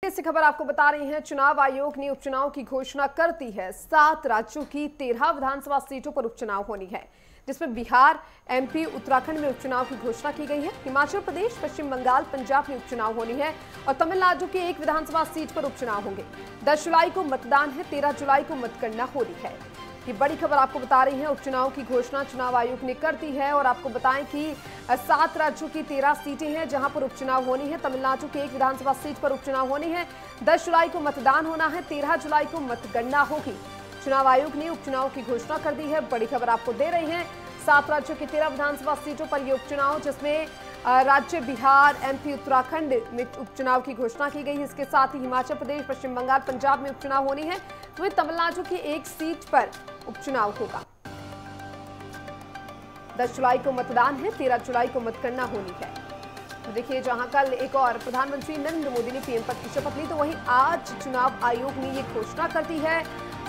इसी खबर आपको बता रही हैं, चुनाव आयोग ने उपचुनाव की घोषणा कर दी है। 7 राज्यों की 13 विधानसभा सीटों पर उपचुनाव होनी है, जिसमें बिहार, एमपी, उत्तराखंड में उपचुनाव की घोषणा की गई है। हिमाचल प्रदेश, पश्चिम बंगाल, पंजाब में उपचुनाव होनी है और तमिलनाडु की 1 विधानसभा सीट पर उपचुनाव होंगे। 10 जुलाई को मतदान है, 13 जुलाई को मतगणना होनी है। ये बड़ी खबर आपको बता रही है, उपचुनाव की घोषणा चुनाव आयोग ने कर दी है। और आपको बताएं कि 7 राज्यों की 13 सीटें हैं जहां पर उपचुनाव होनी है। तमिलनाडु की 1 विधानसभा सीट पर उपचुनाव होनी है। 10 जुलाई को मतदान होना है, 13 जुलाई को मतगणना होगी। चुनाव आयोग ने उपचुनाव की घोषणा कर दी है। बड़ी खबर आपको दे रही है, 7 राज्यों की 13 विधानसभा सीटों पर ये उपचुनाव, जिसमें राज्य बिहार, एमपी, उत्तराखंड में उपचुनाव की घोषणा की गई है। इसके साथ ही हिमाचल प्रदेश, पश्चिम बंगाल, पंजाब में उपचुनाव होनी है। वहीं तमिलनाडु की 1 सीट पर उपचुनाव होगा। 10 जुलाई को मतदान है, 13 जुलाई को मतगणना होनी है। तो देखिए, जहां कल एक और प्रधानमंत्री नरेंद्र मोदी ने पीएम पद की शपथ ली, तो वहीं आज चुनाव आयोग ने ये घोषणा कर दी है।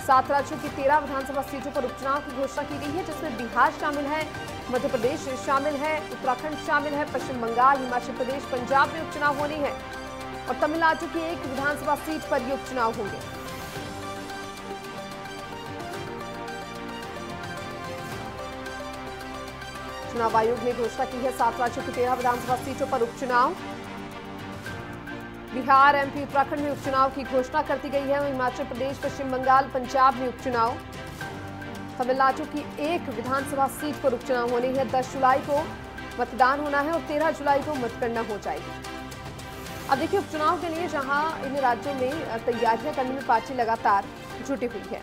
7 राज्यों की 13 विधानसभा सीटों पर उपचुनाव की घोषणा की गई है, जिसमें बिहार शामिल है, मध्य प्रदेश शामिल है, उत्तराखंड शामिल है, पश्चिम बंगाल, हिमाचल प्रदेश, पंजाब में उपचुनाव होनी है और तमिलनाडु की 1 विधानसभा सीट पर ये उपचुनाव होंगे। चुनाव आयोग ने घोषणा की है, 7 राज्यों की 13 विधानसभा सीटों पर उपचुनाव। बिहार, एमपी, उत्तराखंड में उपचुनाव की घोषणा कर दी गई है। हिमाचल प्रदेश, पश्चिम बंगाल, पंजाब में उपचुनाव। तमिलनाडु की 1 विधानसभा सीट पर उपचुनाव होनी है। 10 जुलाई को मतदान होना है और 13 जुलाई को मतगणना हो जाएगी। अब देखिए, उपचुनाव के लिए जहां इन राज्यों में तैयारियां करने में पार्टी लगातार जुटी हुई है।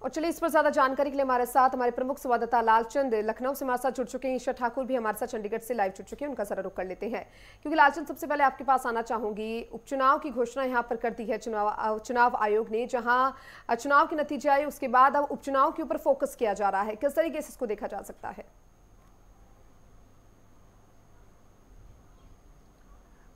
और चलिए, इस पर ज्यादा जानकारी के लिए हमारे साथ हमारे प्रमुख संवाददाता लालचंद लखनऊ से हमारे साथ जुड़ चुके हैं। ईशा ठाकुर भी हमारे साथ चंडीगढ़ से लाइव जुड़ चुके हैं, उनका जरा रुख कर लेते हैं। क्योंकि लालचंद, सबसे पहले आपके पास आना चाहूंगी, उपचुनाव की घोषणा यहां पर कर दी है चुनाव आयोग ने। जहां चुनाव के नतीजे आए उसके बाद अब उपचुनाव के ऊपर फोकस किया जा रहा है, किस तरीके से इसको देखा जा सकता है?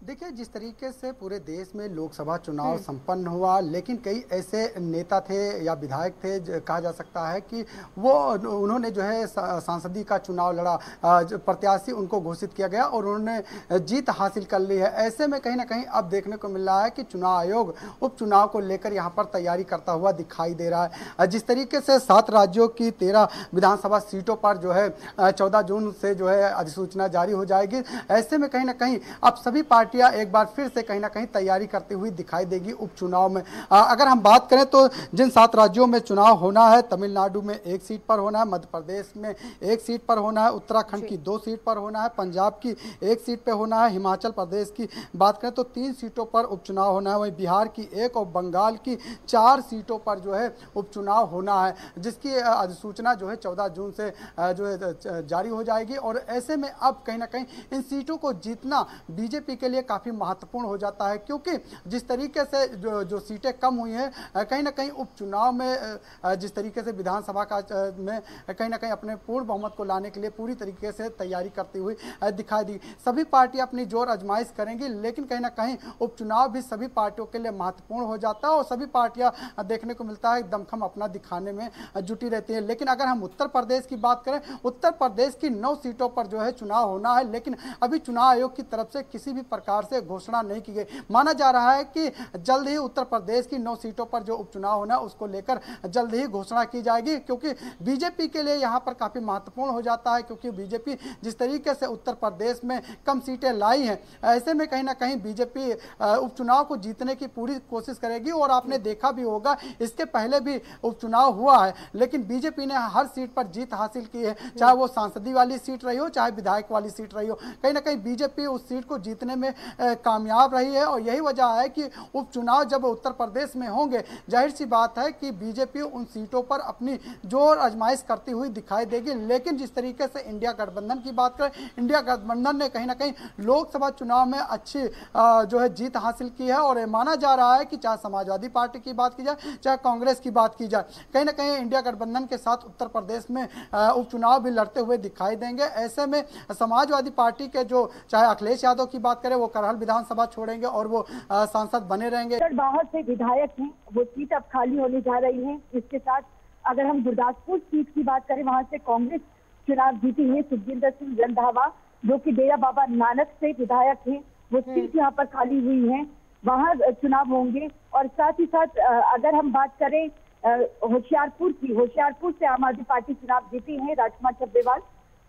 देखिए, जिस तरीके से पूरे देश में लोकसभा चुनाव संपन्न हुआ, लेकिन कई ऐसे नेता थे या विधायक थे, कहा जा सकता है कि उन्होंने जो है सांसदीय का चुनाव लड़ा, प्रत्याशी उनको घोषित किया गया और उन्होंने जीत हासिल कर ली है। ऐसे में कहीं ना कहीं अब देखने को मिल रहा है कि चुनाव आयोग उपचुनाव को लेकर यहाँ पर तैयारी करता हुआ दिखाई दे रहा है। जिस तरीके से 7 राज्यों की 13 विधानसभा सीटों पर जो है 14 जून से जो है अधिसूचना जारी हो जाएगी। ऐसे में कहीं ना कहीं अब सभी पार्टियां एक बार फिर से कहीं ना कहीं तैयारी करती हुई दिखाई देगी उपचुनाव में। अगर हम बात करें तो जिन 7 राज्यों में चुनाव होना है, तमिलनाडु में 1 सीट पर होना है, मध्य प्रदेश में 1 सीट पर होना है, उत्तराखंड की 2 सीट पर होना है, पंजाब की 1 सीट पर होना है, हिमाचल प्रदेश की बात करें तो 3 सीटों पर उपचुनाव होना है, वहीं बिहार की 1 और बंगाल की 4 सीटों पर जो है उपचुनाव होना है, जिसकी अधिसूचना जो है 14 जून से जो है जारी हो जाएगी। और ऐसे में अब कहीं ना कहीं इन सीटों को जीतना बीजेपी के लिए काफी महत्वपूर्ण हो जाता है, क्योंकि जिस तरीके से जो सीटें कम हुई हैं, कहीं ना कहीं उपचुनाव में जिस तरीके से विधानसभा का में कहीं ना कहीं अपने पूर्ण बहुमत को लाने के लिए पूरी तरीके से तैयारी करती हुई दिखाई दी। सभी पार्टियां अपनी जोर आजमाइश करेंगी, लेकिन कहीं ना कहीं उपचुनाव भी सभी पार्टियों के लिए महत्वपूर्ण हो जाता है और सभी पार्टियां देखने को मिलता है दमखम अपना दिखाने में जुटी रहती है। लेकिन अगर हम उत्तर प्रदेश की बात करें, उत्तर प्रदेश की 9 सीटों पर जो है चुनाव होना है, लेकिन अभी चुनाव आयोग की तरफ से किसी भी प्रकार से घोषणा नहीं की गई। माना जा रहा है कि जल्द ही उत्तर प्रदेश की 9 सीटों पर जो उपचुनाव होना है उसको लेकर जल्द ही घोषणा की जाएगी, क्योंकि बीजेपी के लिए यहां पर काफी महत्वपूर्ण हो जाता है, क्योंकि बीजेपी जिस तरीके से उत्तर प्रदेश में कम सीटें लाई हैं, ऐसे में कहीं ना कहीं बीजेपी उपचुनाव को जीतने की पूरी कोशिश करेगी। और आपने देखा भी होगा, इसके पहले भी उपचुनाव हुआ है, लेकिन बीजेपी ने हर सीट पर जीत हासिल की है, चाहे वो सांसदीय वाली सीट रही हो, चाहे विधायक वाली सीट रही हो। कहीं ना कहीं बीजेपी उस सीट को जीतने में कामयाब रही है और यही वजह है कि उपचुनाव जब उत्तर प्रदेश में होंगे, जाहिर सी बात है कि बीजेपी उन सीटों पर अपनी जोर आजमाइश करती हुई दिखाई देगी। लेकिन जिस तरीके से इंडिया गठबंधन की बात करें, इंडिया गठबंधन ने कहीं ना कहीं लोकसभा चुनाव में अच्छी जो है जीत हासिल की है और माना जा रहा है कि चाहे समाजवादी पार्टी की बात की जाए, चाहे कांग्रेस की बात की जाए, कहीं ना कहीं इंडिया गठबंधन के साथ उत्तर प्रदेश में उपचुनाव भी लड़ते हुए दिखाई देंगे। ऐसे में समाजवादी पार्टी के जो चाहे अखिलेश यादव की बात करें, वो करहल विधानसभा छोड़ेंगे और वो सांसद बने रहेंगे। बाहर से विधायक हैं, वो सीट अब खाली होने जा रही है। इसके साथ अगर हम गुरदासपुर सीट की बात करें, वहां से कांग्रेस चुनाव जीती है। सुखजिंदर सिंह रंधावा जो कि डेरा बाबा नानक से विधायक थे, वो सीट यहाँ पर खाली हुई है, वहां चुनाव होंगे। और साथ ही साथ अगर हम बात करें होशियारपुर की, होशियारपुर से आम आदमी पार्टी चुनाव जीती है राजकुमार चब्बेवाल,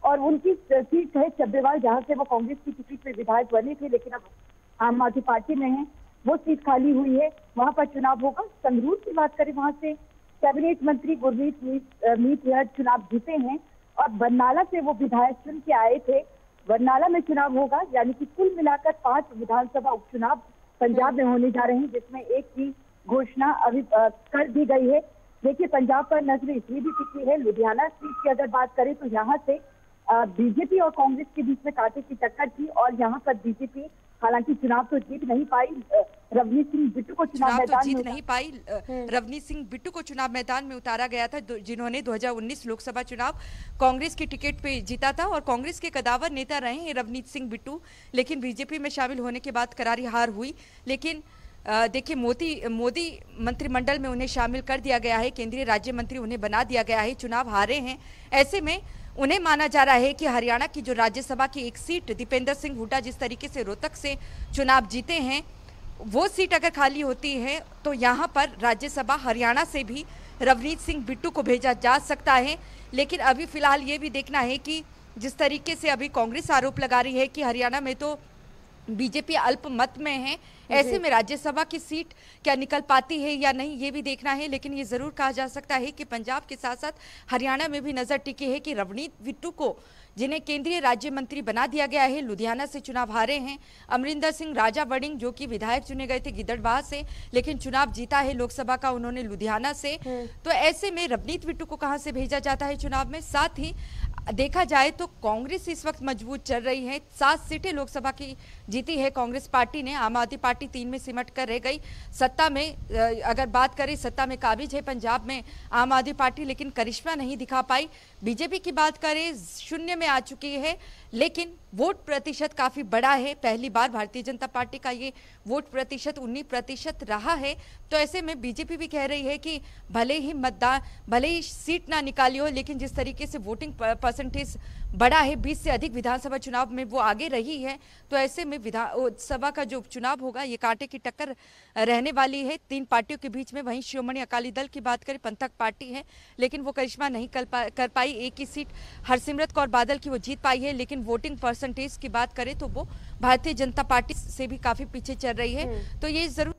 और उनकी सीट है चब्बेवाल, जहां से वो कांग्रेस की टिकट पे विधायक बने थे, लेकिन अब आम आदमी पार्टी में है, वो सीट खाली हुई है, वहां पर चुनाव होगा। संगरूर की बात करें, वहां से कैबिनेट मंत्री गुरमीत मीत चुनाव जीते हैं, और बरनाला से वो विधायक चुन के आए थे। बरनाला में चुनाव होगा, यानी कि कुल मिलाकर 5 विधानसभा उपचुनाव पंजाब में होने जा रहे हैं, जिसमें एक की घोषणा अभी कर दी गई है। देखिए, पंजाब पर नजर इसलिए भी टिकी है, लुधियाना सीट की अगर बात करें तो यहाँ से बीजेपी और कांग्रेस के बीच में कांटे की टक्कर थी, और यहाँ पर बीजेपी हालांकि चुनाव तो जीत नहीं पाई। रवनीत सिंह बिट्टू को चुनाव मैदान में उतारा गया था, जिन्होंने 2019 लोकसभा चुनाव कांग्रेस की टिकट पे जीता था, और कांग्रेस के कदावर नेता रहे हैं रवनीत सिंह बिट्टू, लेकिन बीजेपी में शामिल होने के बाद करारी हार हुई। लेकिन देखिए, मोदी मंत्रिमंडल में उन्हें शामिल कर दिया गया है, केंद्रीय राज्य मंत्री उन्हें बना दिया गया है, चुनाव हारे हैं। ऐसे में उन्हें माना जा रहा है कि हरियाणा की जो राज्यसभा की एक सीट दीपेंद्र सिंह हुड्डा जिस तरीके से रोहतक से चुनाव जीते हैं, वो सीट अगर खाली होती है तो यहाँ पर राज्यसभा हरियाणा से भी रवनीत सिंह बिट्टू को भेजा जा सकता है। लेकिन अभी फिलहाल ये भी देखना है कि जिस तरीके से अभी कांग्रेस आरोप लगा रही है कि हरियाणा में तो बीजेपी अल्पमत में है, ऐसे में राज्यसभा की सीट क्या निकल पाती है या नहीं, ये भी देखना है। लेकिन ये जरूर कहा जा सकता है कि पंजाब के साथ साथ हरियाणा में भी नजर टिकी है कि रवनीत बिट्टू को, जिन्हें केंद्रीय राज्य मंत्री बना दिया गया है, लुधियाना से चुनाव हारे हैं। अमरिंदर सिंह राजा वड़िंग जो कि विधायक चुने गए थे गिद्धड़बाह से, लेकिन चुनाव जीता है लोकसभा का उन्होंने लुधियाना से। तो ऐसे में रवनीत बिट्टू को कहां से भेजा जाता है चुनाव में। साथ ही देखा जाए तो कांग्रेस इस वक्त मजबूत चल रही है, 7 सीटें लोकसभा की जीती है कांग्रेस पार्टी ने, आम आदमी पार्टी 3 में सिमट कर रह गई। सत्ता में अगर बात करें, सत्ता में काबिज है पंजाब में आम आदमी पार्टी, लेकिन करिश्मा नहीं दिखा पाई। बीजेपी की बात करें, 0 में आ चुकी है, लेकिन वोट प्रतिशत काफी बड़ा है। पहली बार भारतीय जनता पार्टी का ये वोट प्रतिशत 19% रहा है। तो ऐसे में बीजेपी भी कह रही है कि भले ही सीट ना निकाली हो, लेकिन जिस तरीके से वोटिंग परसेंटेज बड़ा है, 20 से अधिक विधानसभा चुनाव में वो आगे रही है, तो ऐसे में विधानसभा का जो उपचुनाव होगा ये कांटे की टक्कर रहने वाली है 3 पार्टियों के बीच में। वहीं श्रोमणी अकाली दल की बात करें, पंथक पार्टी है, लेकिन वो करिश्मा नहीं कर पाई। एक ही सीट हरसिमरत कौर बादल की वो जीत पाई है, लेकिन वोटिंग परसेंटेज की बात करें तो वो भारतीय जनता पार्टी से भी काफी पीछे चल रही है। तो ये जरूर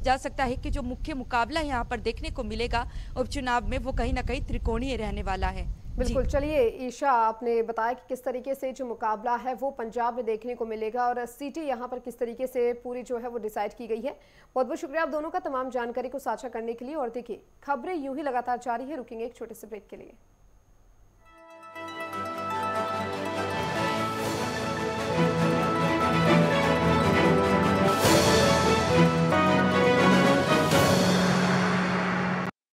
जा सकता है कि जो मुख्य मुकाबला यहाँ पर देखने को मिलेगा उपचुनाव में, वो कहीं ना कहीं त्रिकोणीय रहने वाला है। बिल्कुल। चलिए ईशा, आपने बताया कि किस तरीके से जो मुकाबला है वो पंजाब में देखने को मिलेगा और सीटें यहाँ पर किस तरीके से पूरी जो है वो डिसाइड की गई है। बहुत बहुत शुक्रिया आप दोनों का तमाम जानकारी को साझा करने के लिए। और देखिए, खबरें यूं ही लगातार जारी है, रुकेंगे एक छोटे से ब्रेक के लिए।